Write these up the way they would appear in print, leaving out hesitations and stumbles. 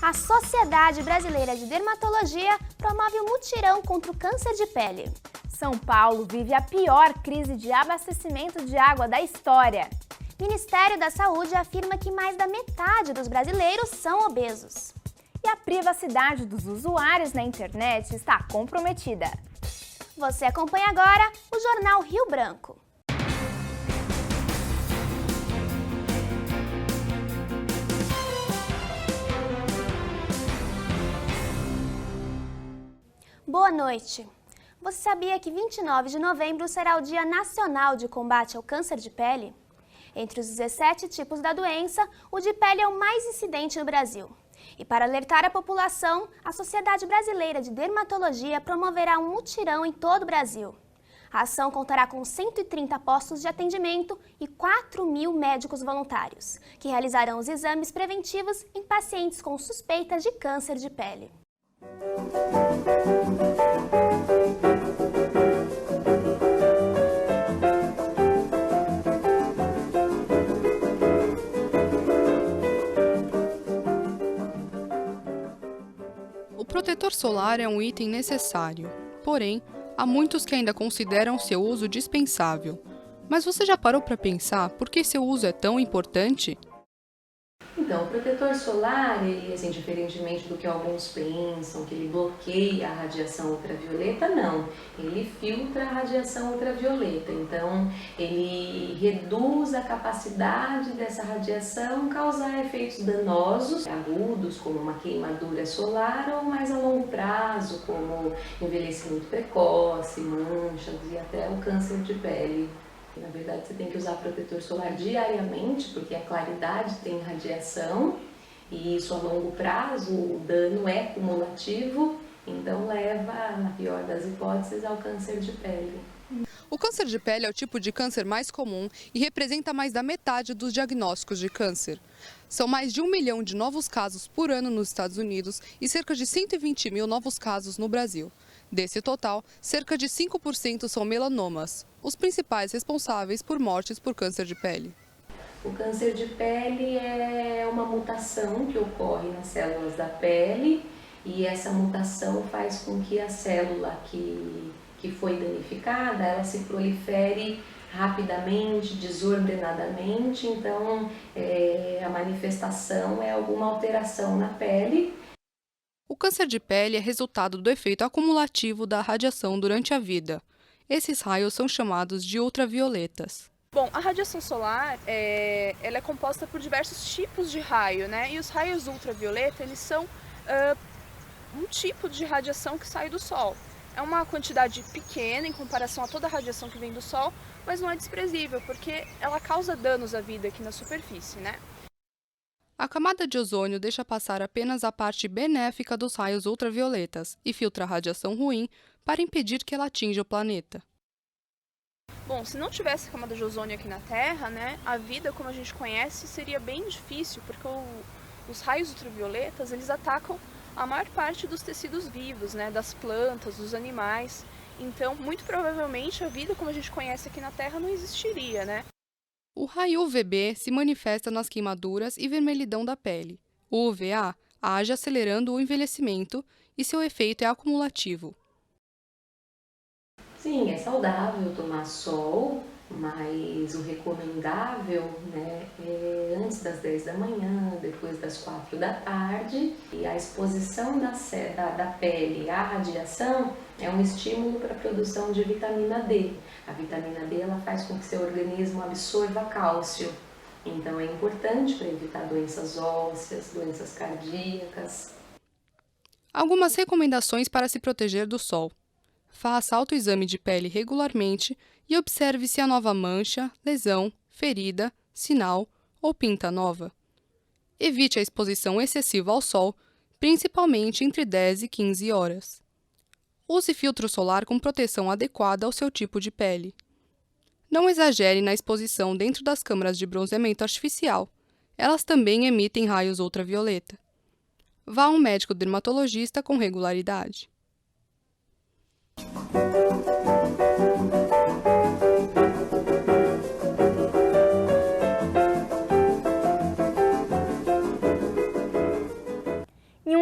A Sociedade Brasileira de Dermatologia promove um mutirão contra o câncer de pele. São Paulo vive a pior crise de abastecimento de água da história. Ministério da Saúde afirma que mais da metade dos brasileiros são obesos. E a privacidade dos usuários na internet está comprometida. Você acompanha agora o Jornal Rio Branco. Boa noite! Você sabia que 29 de novembro será o Dia Nacional de Combate ao Câncer de Pele? Entre os 17 tipos da doença, o de pele é o mais incidente no Brasil. E para alertar a população, a Sociedade Brasileira de Dermatologia promoverá um mutirão em todo o Brasil. A ação contará com 130 postos de atendimento e 4.000 médicos voluntários, que realizarão os exames preventivos em pacientes com suspeita de câncer de pele. O protetor solar é um item necessário, porém, há muitos que ainda consideram seu uso dispensável. Mas você já parou para pensar por que seu uso é tão importante? Então, o protetor solar, ele, assim, diferentemente do que alguns pensam, que ele bloqueia a radiação ultravioleta, não. Ele filtra a radiação ultravioleta, então ele reduz a capacidade dessa radiação causar efeitos danosos, agudos, como uma queimadura solar, ou mais a longo prazo, como envelhecimento precoce, manchas e até o câncer de pele. Na verdade, você tem que usar protetor solar diariamente, porque a claridade tem radiação e isso a longo prazo, o dano é cumulativo, então leva, na pior das hipóteses, ao câncer de pele. O câncer de pele é o tipo de câncer mais comum e representa mais da metade dos diagnósticos de câncer. São mais de 1 milhão de novos casos por ano nos Estados Unidos e cerca de 120 mil novos casos no Brasil. Desse total, cerca de 5% são melanomas, os principais responsáveis por mortes por câncer de pele. O câncer de pele é uma mutação que ocorre nas células da pele e essa mutação faz com que a célula que foi danificada, ela se prolifere rapidamente, desordenadamente, então a manifestação é alguma alteração na pele. O câncer de pele é resultado do efeito acumulativo da radiação durante a vida. Esses raios são chamados de ultravioletas. Bom, a radiação solar ela é composta por diversos tipos de raio, né? E os raios ultravioleta, eles são um tipo de radiação que sai do Sol. É uma quantidade pequena em comparação a toda a radiação que vem do Sol, mas não é desprezível, porque ela causa danos à vida aqui na superfície, né? A camada de ozônio deixa passar apenas a parte benéfica dos raios ultravioletas e filtra a radiação ruim para impedir que ela atinja o planeta. Bom, se não tivesse camada de ozônio aqui na Terra, né, a vida como a gente conhece seria bem difícil, porque os raios ultravioletas, eles atacam a maior parte dos tecidos vivos, né, das plantas, dos animais. Então, muito provavelmente, a vida como a gente conhece aqui na Terra não existiria, né? O raio UVB se manifesta nas queimaduras e vermelhidão da pele. O UVA age acelerando o envelhecimento e seu efeito é acumulativo. Sim, é saudável tomar sol, mas o recomendável, né, é antes das 10 da manhã, depois das 4 da tarde. E a exposição da pele à radiação é um estímulo para a produção de vitamina D. A vitamina D ela faz com que seu organismo absorva cálcio. Então é importante para evitar doenças ósseas, doenças cardíacas. Algumas recomendações para se proteger do sol. Faça autoexame de pele regularmente e observe se há nova mancha, lesão, ferida, sinal ou pinta nova. Evite a exposição excessiva ao sol, principalmente entre 10 e 15 horas. Use filtro solar com proteção adequada ao seu tipo de pele. Não exagere na exposição dentro das câmaras de bronzeamento artificial. Elas também emitem raios ultravioleta. Vá a um médico dermatologista com regularidade.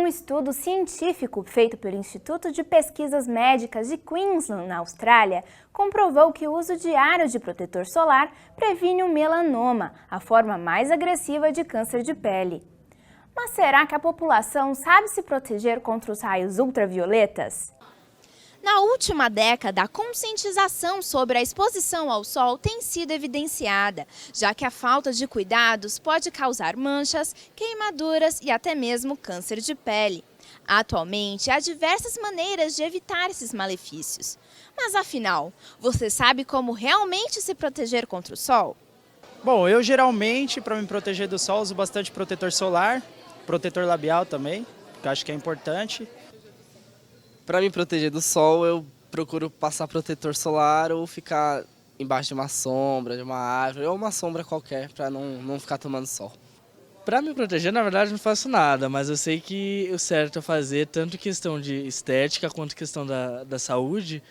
um estudo científico feito pelo Instituto de Pesquisas Médicas de Queensland, na Austrália, comprovou que o uso diário de protetor solar previne o melanoma, a forma mais agressiva de câncer de pele. Mas será que a população sabe se proteger contra os raios ultravioletas? Na última década, a conscientização sobre a exposição ao sol tem sido evidenciada, já que a falta de cuidados pode causar manchas, queimaduras e até mesmo câncer de pele. Atualmente, há diversas maneiras de evitar esses malefícios. Mas afinal, você sabe como realmente se proteger contra o sol? Bom, eu geralmente, para me proteger do sol, uso bastante protetor solar, protetor labial também, que eu acho que é importante. Para me proteger do sol, eu procuro passar protetor solar ou ficar embaixo de uma sombra, de uma árvore, ou uma sombra qualquer, para não ficar tomando sol. Para me proteger, na verdade, não faço nada, mas eu sei que o certo é fazer tanto questão de estética quanto questão da saúde,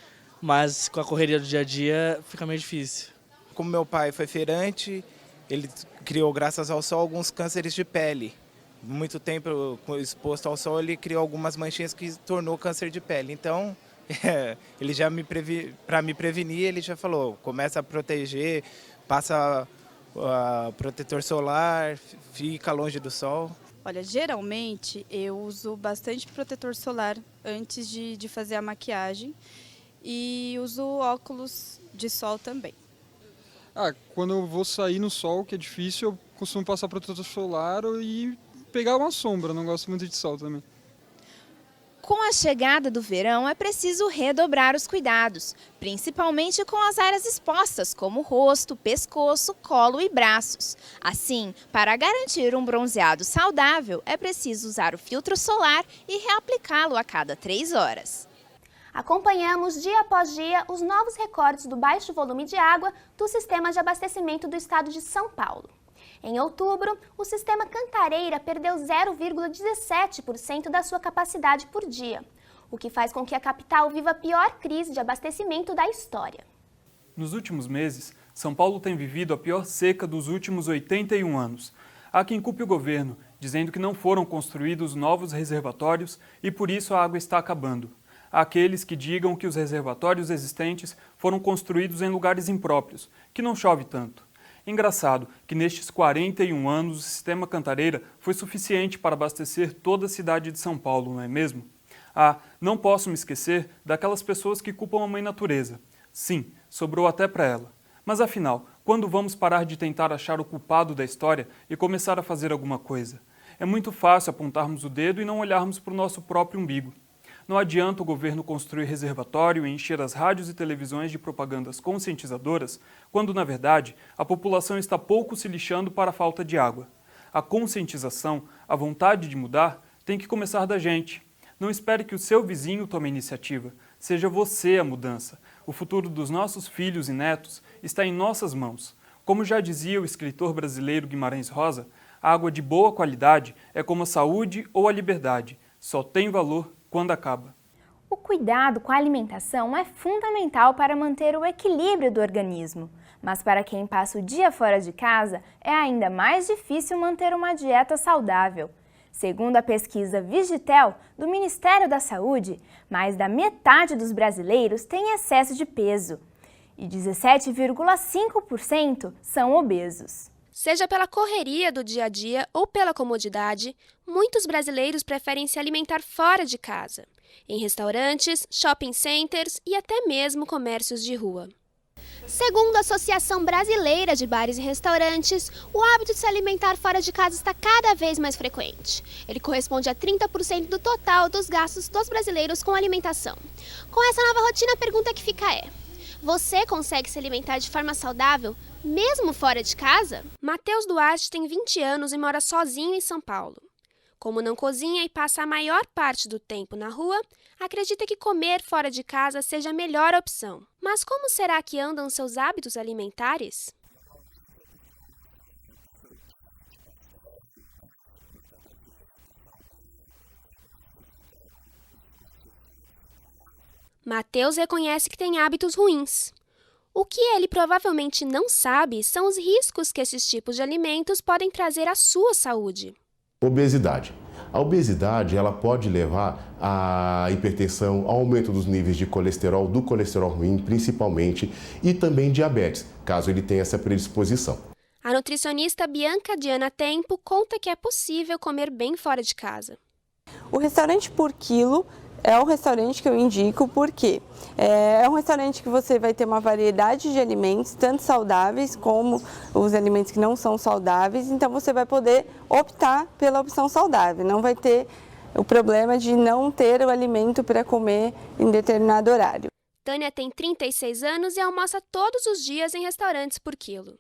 mas com a correria do dia a dia fica meio difícil. Como meu pai foi feirante, ele criou, graças ao sol, alguns cânceres de pele. Muito tempo exposto ao sol, ele criou algumas manchinhas que tornou câncer de pele. Então, ele já para me prevenir, ele já falou, começa a proteger, passa protetor solar, fica longe do sol. Olha, geralmente eu uso bastante protetor solar antes de fazer a maquiagem e uso óculos de sol também. Quando eu vou sair no sol, que é difícil, eu costumo passar protetor solar e pegar uma sombra, não gosto muito de sol também. Com a chegada do verão, é preciso redobrar os cuidados, principalmente com as áreas expostas, como rosto, pescoço, colo e braços. Assim, para garantir um bronzeado saudável, é preciso usar o filtro solar e reaplicá-lo a cada 3 horas. Acompanhamos dia após dia os novos recordes do baixo volume de água do sistema de abastecimento do estado de São Paulo. Em outubro, o sistema Cantareira perdeu 0,17% da sua capacidade por dia, o que faz com que a capital viva a pior crise de abastecimento da história. Nos últimos meses, São Paulo tem vivido a pior seca dos últimos 81 anos. Há quem culpe o governo, dizendo que não foram construídos novos reservatórios e por isso a água está acabando. Há aqueles que digam que os reservatórios existentes foram construídos em lugares impróprios, que não chove tanto. Engraçado que nestes 41 anos o sistema Cantareira foi suficiente para abastecer toda a cidade de São Paulo, não é mesmo? Não posso me esquecer daquelas pessoas que culpam a mãe natureza. Sim, sobrou até para ela. Mas afinal, quando vamos parar de tentar achar o culpado da história e começar a fazer alguma coisa? É muito fácil apontarmos o dedo e não olharmos para o nosso próprio umbigo. Não adianta o governo construir reservatório e encher as rádios e televisões de propagandas conscientizadoras, quando, na verdade, a população está pouco se lixando para a falta de água. A conscientização, a vontade de mudar, tem que começar da gente. Não espere que o seu vizinho tome a iniciativa. Seja você a mudança. O futuro dos nossos filhos e netos está em nossas mãos. Como já dizia o escritor brasileiro Guimarães Rosa, a água de boa qualidade é como a saúde ou a liberdade. Só tem valor quando acaba. O cuidado com a alimentação é fundamental para manter o equilíbrio do organismo, mas para quem passa o dia fora de casa, é ainda mais difícil manter uma dieta saudável. Segundo a pesquisa Vigitel, do Ministério da Saúde, mais da metade dos brasileiros tem excesso de peso e 17,5% são obesos. Seja pela correria do dia a dia ou pela comodidade, muitos brasileiros preferem se alimentar fora de casa, em restaurantes, shopping centers e até mesmo comércios de rua. Segundo a Associação Brasileira de Bares e Restaurantes, o hábito de se alimentar fora de casa está cada vez mais frequente. Ele corresponde a 30% do total dos gastos dos brasileiros com alimentação. Com essa nova rotina, a pergunta que fica é: você consegue se alimentar de forma saudável, mesmo fora de casa? Matheus Duarte tem 20 anos e mora sozinho em São Paulo. Como não cozinha e passa a maior parte do tempo na rua, acredita que comer fora de casa seja a melhor opção. Mas como será que andam seus hábitos alimentares? Matheus reconhece que tem hábitos ruins. O que ele provavelmente não sabe são os riscos que esses tipos de alimentos podem trazer à sua saúde. Obesidade. A obesidade ela pode levar à hipertensão, ao aumento dos níveis de colesterol, do colesterol ruim principalmente, e também diabetes, caso ele tenha essa predisposição. A nutricionista Bianca Diana Tempo conta que é possível comer bem fora de casa. O restaurante por quilo é um restaurante que eu indico porque é um restaurante que você vai ter uma variedade de alimentos, tanto saudáveis como os alimentos que não são saudáveis, então você vai poder optar pela opção saudável, não vai ter o problema de não ter o alimento para comer em determinado horário. Tânia tem 36 anos e almoça todos os dias em restaurantes por quilo.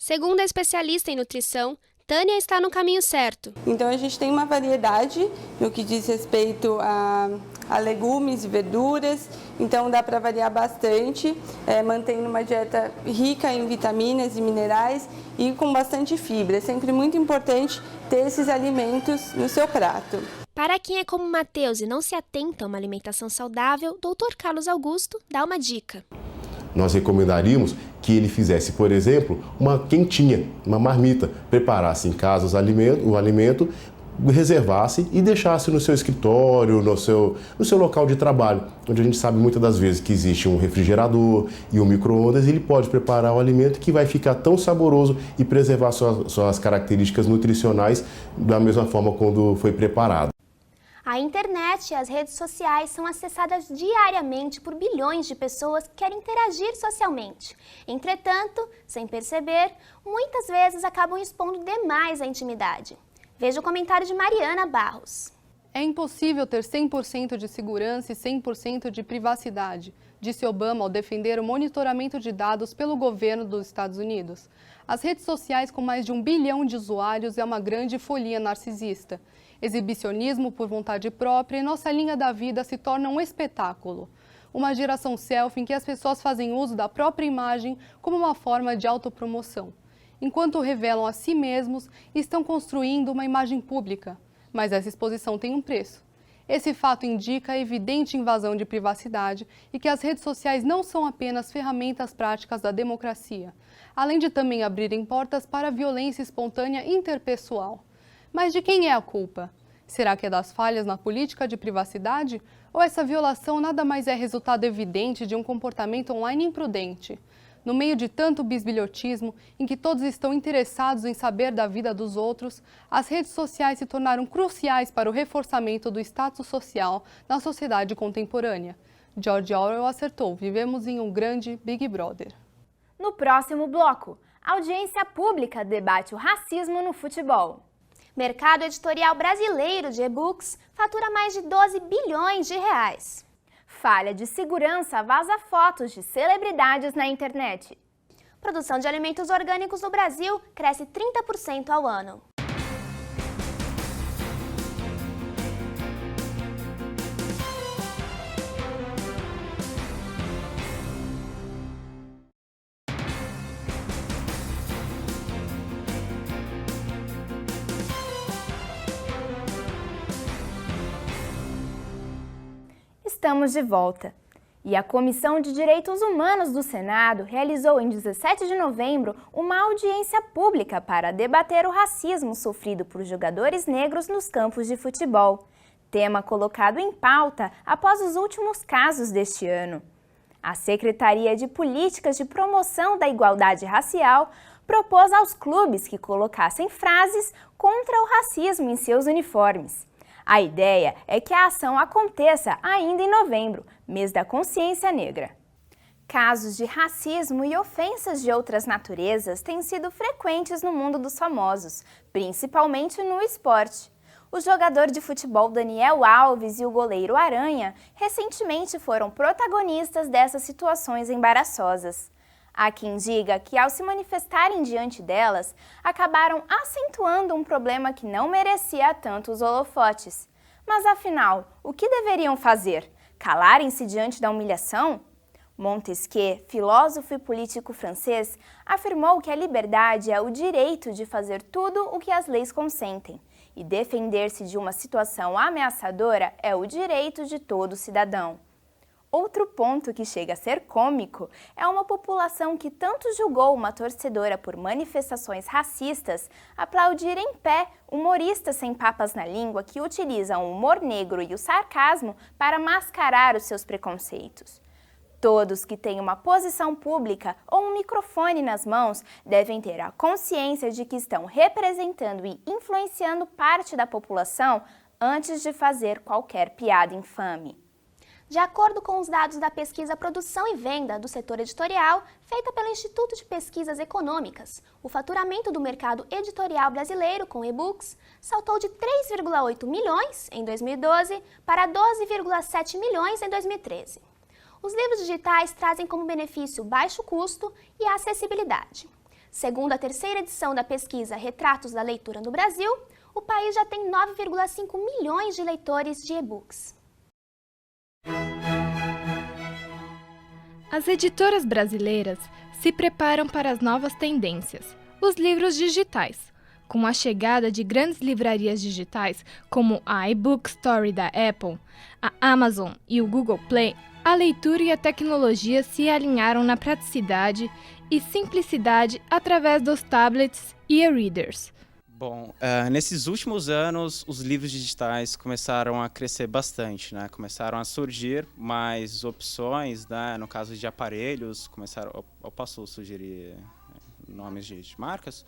Segundo a especialista em nutrição, Tânia está no caminho certo. Então a gente tem uma variedade no que diz respeito a legumes e verduras, então dá para variar bastante, mantendo uma dieta rica em vitaminas e minerais e com bastante fibra. É sempre muito importante ter esses alimentos no seu prato. Para quem é como Matheus e não se atenta a uma alimentação saudável, Dr. Carlos Augusto dá uma dica. Nós recomendaríamos que ele fizesse, por exemplo, uma quentinha, uma marmita, preparasse em casa o alimento, reservasse e deixasse no seu escritório, no seu local de trabalho, onde a gente sabe muitas das vezes que existe um refrigerador e um micro-ondas, e ele pode preparar o alimento que vai ficar tão saboroso e preservar suas características nutricionais da mesma forma quando foi preparado. A internet e as redes sociais são acessadas diariamente por bilhões de pessoas que querem interagir socialmente. Entretanto, sem perceber, muitas vezes acabam expondo demais a intimidade. Veja o comentário de Mariana Barros. É impossível ter 100% de segurança e 100% de privacidade, disse Obama ao defender o monitoramento de dados pelo governo dos Estados Unidos. As redes sociais com mais de 1 bilhão de usuários é uma grande folia narcisista. Exibicionismo por vontade própria e nossa linha da vida se torna um espetáculo. Uma geração selfie em que as pessoas fazem uso da própria imagem como uma forma de autopromoção. Enquanto revelam a si mesmos, estão construindo uma imagem pública. Mas essa exposição tem um preço. Esse fato indica a evidente invasão de privacidade e que as redes sociais não são apenas ferramentas práticas da democracia, além de também abrirem portas para a violência espontânea interpessoal. Mas de quem é a culpa? Será que é das falhas na política de privacidade? Ou essa violação nada mais é resultado evidente de um comportamento online imprudente? No meio de tanto bisbilhotismo, em que todos estão interessados em saber da vida dos outros, as redes sociais se tornaram cruciais para o reforçamento do status social na sociedade contemporânea. George Orwell acertou, vivemos em um grande Big Brother. No próximo bloco, a audiência pública debate o racismo no futebol. Mercado editorial brasileiro de e-books fatura mais de 12 bilhões de reais. Falha de segurança vaza fotos de celebridades na internet. Produção de alimentos orgânicos no Brasil cresce 30% ao ano. Estamos de volta. E a Comissão de Direitos Humanos do Senado realizou em 17 de novembro uma audiência pública para debater o racismo sofrido por jogadores negros nos campos de futebol, tema colocado em pauta após os últimos casos deste ano. A Secretaria de Políticas de Promoção da Igualdade Racial propôs aos clubes que colocassem frases contra o racismo em seus uniformes. A ideia é que a ação aconteça ainda em novembro, mês da consciência negra. Casos de racismo e ofensas de outras naturezas têm sido frequentes no mundo dos famosos, principalmente no esporte. O jogador de futebol Daniel Alves e o goleiro Aranha recentemente foram protagonistas dessas situações embaraçosas. Há quem diga que, ao se manifestarem diante delas, acabaram acentuando um problema que não merecia tantos holofotes. Mas, afinal, o que deveriam fazer? Calarem-se diante da humilhação? Montesquieu, filósofo e político francês, afirmou que a liberdade é o direito de fazer tudo o que as leis consentem, e defender-se de uma situação ameaçadora é o direito de todo cidadão. Outro ponto que chega a ser cômico é uma população que tanto julgou uma torcedora por manifestações racistas aplaudir em pé humoristas sem papas na língua que utilizam o humor negro e o sarcasmo para mascarar os seus preconceitos. Todos que têm uma posição pública ou um microfone nas mãos devem ter a consciência de que estão representando e influenciando parte da população antes de fazer qualquer piada infame. De acordo com os dados da pesquisa Produção e Venda do setor editorial, feita pelo Instituto de Pesquisas Econômicas, o faturamento do mercado editorial brasileiro com e-books saltou de 3,8 milhões em 2012 para 12,7 milhões em 2013. Os livros digitais trazem como benefício baixo custo e acessibilidade. Segundo a terceira edição da pesquisa Retratos da Leitura no Brasil, o país já tem 9,5 milhões de leitores de e-books. As editoras brasileiras se preparam para as novas tendências, os livros digitais. Com a chegada de grandes livrarias digitais como a iBook Store da Apple, a Amazon e o Google Play, a leitura e a tecnologia se alinharam na praticidade e simplicidade através dos tablets e e-readers. Bom, nesses últimos anos, os livros digitais começaram a crescer bastante, né? Começaram a surgir mais opções, né? No caso de aparelhos, eu posso sugerir nomes de marcas?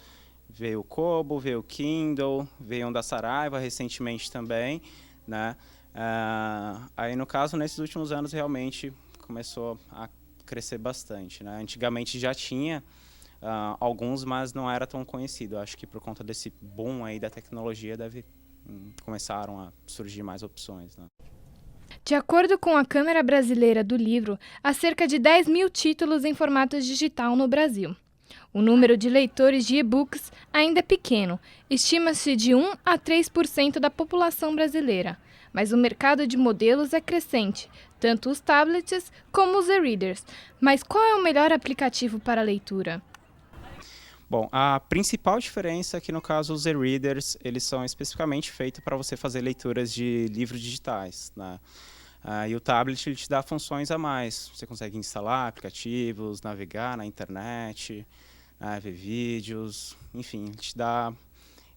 Veio o Kobo, veio o Kindle, veio um da Saraiva recentemente também, né? Aí, no caso, nesses últimos anos, realmente começou a crescer bastante, né? Antigamente já tinha alguns, mas não era tão conhecido. Acho que por conta desse boom aí da tecnologia começaram a surgir mais opções, né? De acordo com a Câmara Brasileira do Livro, há cerca de 10 mil títulos em formato digital no Brasil. O número de leitores de e-books ainda é pequeno, estima-se de 1 a 3% da população brasileira, mas o mercado de modelos é crescente, tanto os tablets como os e-readers. Mas qual é o melhor aplicativo para a leitura? Bom, a principal diferença é que, no caso, os e-readers, eles são especificamente feitos para você fazer leituras de livros digitais, né? E o tablet ele te dá funções a mais. Você consegue instalar aplicativos, navegar na internet, ver vídeos, enfim,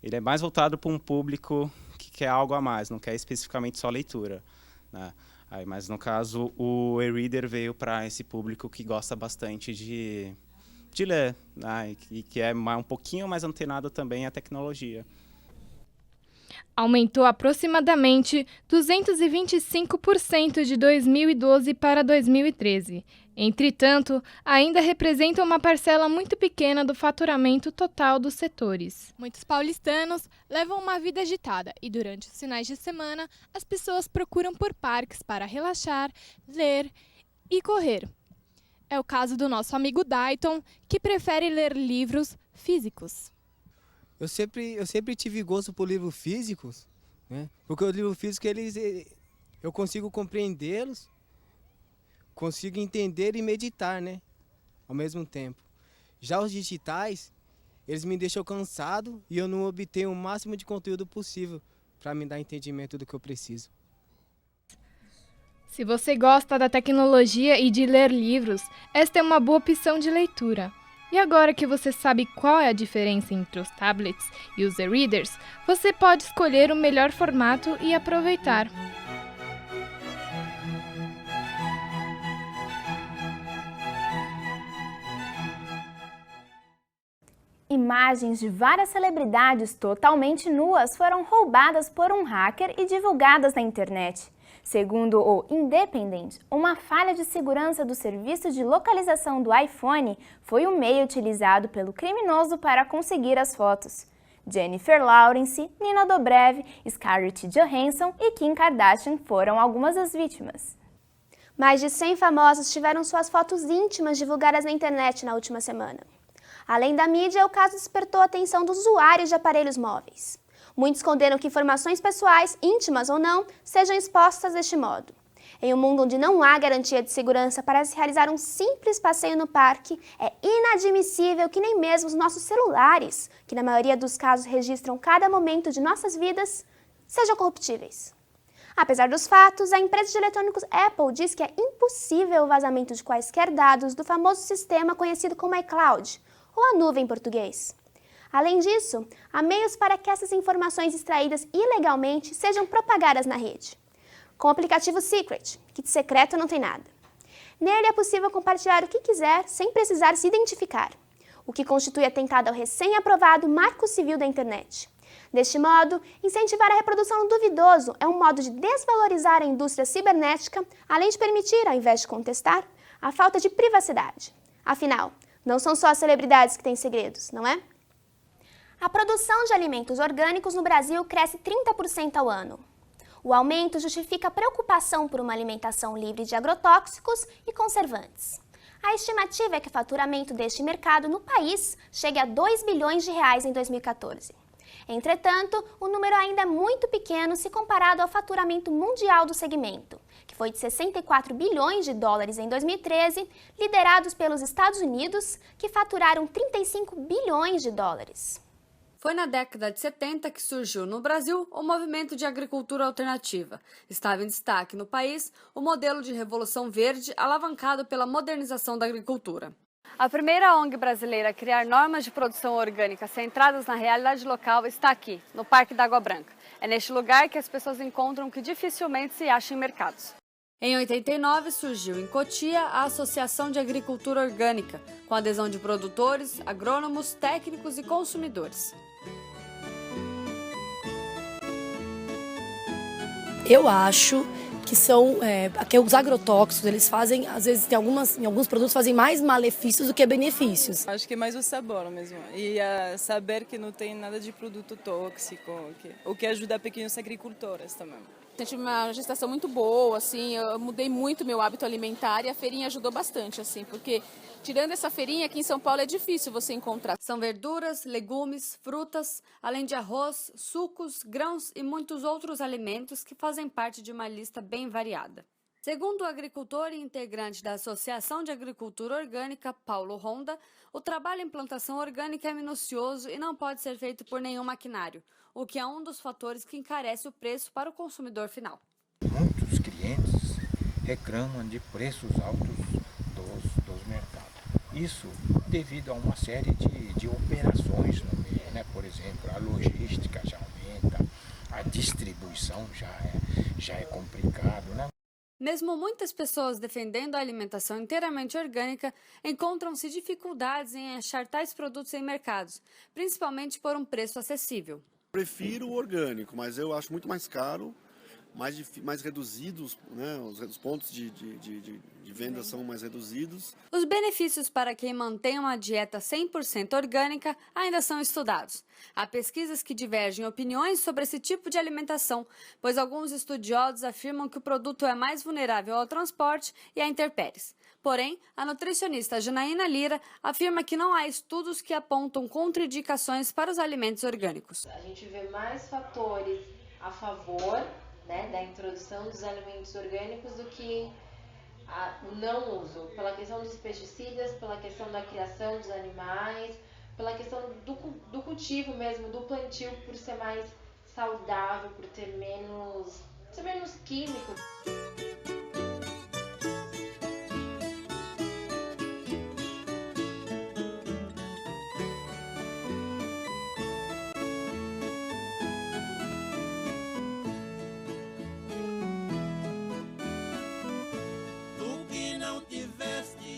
ele é mais voltado para um público que quer algo a mais, não quer especificamente só leitura, né? Mas, no caso, o e-reader veio para esse público que gosta bastante de ler, né? E que é um pouquinho mais antenado também à tecnologia. Aumentou aproximadamente 225% de 2012 para 2013. Entretanto, ainda representa uma parcela muito pequena do faturamento total dos setores. Muitos paulistanos levam uma vida agitada e durante os finais de semana as pessoas procuram por parques para relaxar, ler e correr. É o caso do nosso amigo Dayton, que prefere ler livros físicos. Eu sempre tive gosto por livros físicos, né? Porque os livros físicos eu consigo compreendê-los, consigo entender e meditar, né? Ao mesmo tempo. Já os digitais, eles me deixam cansado e eu não obtenho o máximo de conteúdo possível para me dar entendimento do que eu preciso. Se você gosta da tecnologia e de ler livros, esta é uma boa opção de leitura. E agora que você sabe qual é a diferença entre os tablets e os e-readers, você pode escolher o melhor formato e aproveitar. Imagens de várias celebridades totalmente nuas foram roubadas por um hacker e divulgadas na internet. Segundo o Independent, uma falha de segurança do serviço de localização do iPhone foi o meio utilizado pelo criminoso para conseguir as fotos. Jennifer Lawrence, Nina Dobrev, Scarlett Johansson e Kim Kardashian foram algumas das vítimas. Mais de 100 famosos tiveram suas fotos íntimas divulgadas na internet na última semana. Além da mídia, o caso despertou a atenção dos usuários de aparelhos móveis. Muitos condenam que informações pessoais, íntimas ou não, sejam expostas deste modo. Em um mundo onde não há garantia de segurança para se realizar um simples passeio no parque, é inadmissível que nem mesmo os nossos celulares, que na maioria dos casos registram cada momento de nossas vidas, sejam corruptíveis. Apesar dos fatos, a empresa de eletrônicos Apple diz que é impossível o vazamento de quaisquer dados do famoso sistema conhecido como iCloud, ou a nuvem em português. Além disso, há meios para que essas informações extraídas ilegalmente sejam propagadas na rede. Com o aplicativo Secret, que de secreto não tem nada. Nele é possível compartilhar o que quiser sem precisar se identificar, o que constitui atentado ao recém-aprovado Marco Civil da Internet. Deste modo, incentivar a reprodução do duvidoso é um modo de desvalorizar a indústria cibernética, além de permitir, ao invés de contestar, a falta de privacidade. Afinal, não são só as celebridades que têm segredos, não é? A produção de alimentos orgânicos no Brasil cresce 30% ao ano. O aumento justifica a preocupação por uma alimentação livre de agrotóxicos e conservantes. A estimativa é que o faturamento deste mercado no país chegue a 2 bilhões de reais em 2014. Entretanto, o número ainda é muito pequeno se comparado ao faturamento mundial do segmento, que foi de 64 bilhões de dólares em 2013, liderados pelos Estados Unidos, que faturaram 35 bilhões de dólares. Foi na década de 70 que surgiu no Brasil o movimento de agricultura alternativa. Estava em destaque no país o modelo de revolução verde alavancado pela modernização da agricultura. A primeira ONG brasileira a criar normas de produção orgânica centradas na realidade local está aqui, no Parque da Água Branca. É neste lugar que as pessoas encontram o que dificilmente se acha em mercados. Em 89 surgiu em Cotia a Associação de Agricultura Orgânica, com adesão de produtores, agrônomos, técnicos e consumidores. Eu acho que são que os agrotóxicos, eles fazem, às vezes em alguns produtos fazem mais malefícios do que benefícios. Acho que é mais o sabor mesmo e saber que não tem nada de produto tóxico, o que ajuda pequenos agricultores também. Eu tive uma gestação muito boa, assim, eu mudei muito meu hábito alimentar e a feirinha ajudou bastante, assim, porque tirando essa feirinha aqui em São Paulo é difícil você encontrar. São verduras, legumes, frutas, além de arroz, sucos, grãos e muitos outros alimentos que fazem parte de uma lista bem variada. Segundo o agricultor e integrante da Associação de Agricultura Orgânica, Paulo Ronda, o trabalho em plantação orgânica é minucioso e não pode ser feito por nenhum maquinário, o que é um dos fatores que encarece o preço para o consumidor final. Muitos clientes reclamam de preços altos dos mercados. Isso devido a uma série de operações no meio, né? Por exemplo, a logística já aumenta, a distribuição já é complicado, né? Mesmo muitas pessoas defendendo a alimentação inteiramente orgânica, encontram-se dificuldades em achar tais produtos em mercados, principalmente por um preço acessível. Prefiro o orgânico, mas eu acho muito mais caro, mais reduzidos, né? Os pontos de venda são mais reduzidos. Os benefícios para quem mantém uma dieta 100% orgânica ainda são estudados. Há pesquisas que divergem opiniões sobre esse tipo de alimentação, pois alguns estudiosos afirmam que o produto é mais vulnerável ao transporte e a intempéries. Porém, a nutricionista Janaína Lira afirma que não há estudos que apontam contraindicações para os alimentos orgânicos. A gente vê mais fatores a favor, né, da introdução dos alimentos orgânicos do que o não uso, pela questão dos pesticidas, pela questão da criação dos animais, pela questão do cultivo mesmo, do plantio, por ser mais saudável, por ser menos químico.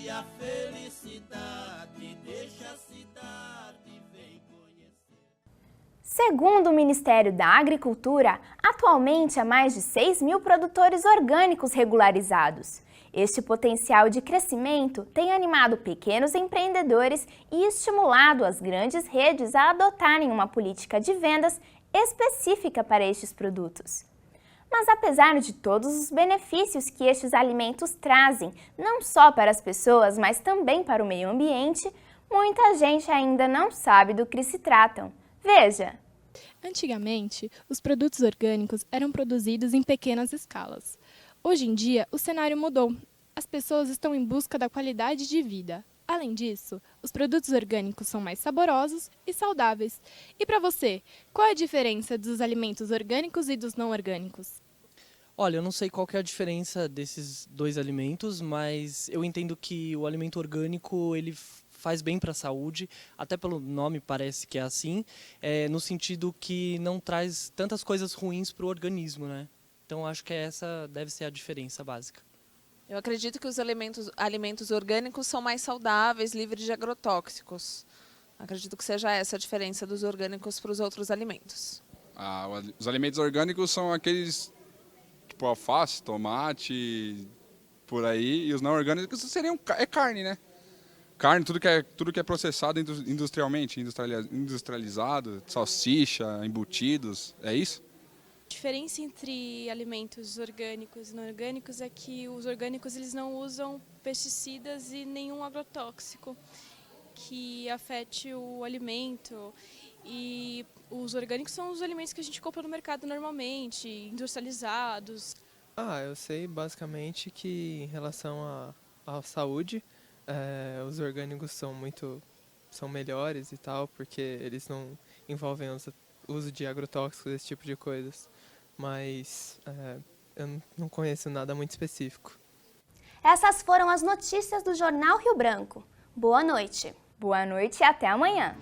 A felicidade deixa a cidade vem conhecer. Segundo o Ministério da Agricultura, atualmente há mais de 6 mil produtores orgânicos regularizados. Este potencial de crescimento tem animado pequenos empreendedores e estimulado as grandes redes a adotarem uma política de vendas específica para estes produtos. Mas apesar de todos os benefícios que estes alimentos trazem, não só para as pessoas, mas também para o meio ambiente, muita gente ainda não sabe do que se tratam. Veja! Antigamente, os produtos orgânicos eram produzidos em pequenas escalas. Hoje em dia, o cenário mudou. As pessoas estão em busca da qualidade de vida. Além disso, os produtos orgânicos são mais saborosos e saudáveis. E para você, qual é a diferença dos alimentos orgânicos e dos não orgânicos? Olha, eu não sei qual que é a diferença desses dois alimentos, mas eu entendo que o alimento orgânico ele faz bem para a saúde, até pelo nome parece que é assim, no sentido que não traz tantas coisas ruins para o organismo, né? Então acho que essa deve ser a diferença básica. Eu acredito que os alimentos orgânicos são mais saudáveis, livres de agrotóxicos. Acredito que seja essa a diferença dos orgânicos para os outros alimentos. Os alimentos orgânicos são aqueles tipo alface, tomate, por aí, e os não orgânicos seriam carne, né? Carne, tudo que é processado industrialmente, industrializado, salsicha, embutidos, é isso? A diferença entre alimentos orgânicos e não orgânicos é que os orgânicos eles não usam pesticidas e nenhum agrotóxico que afete o alimento. E os orgânicos são os alimentos que a gente compra no mercado normalmente, industrializados. Eu sei basicamente que em relação à saúde, os orgânicos são melhores e tal, porque eles não envolvem o uso de agrotóxicos, esse tipo de coisas. Mas eu não conheço nada muito específico. Essas foram as notícias do Jornal Rio Branco. Boa noite. Boa noite e até amanhã.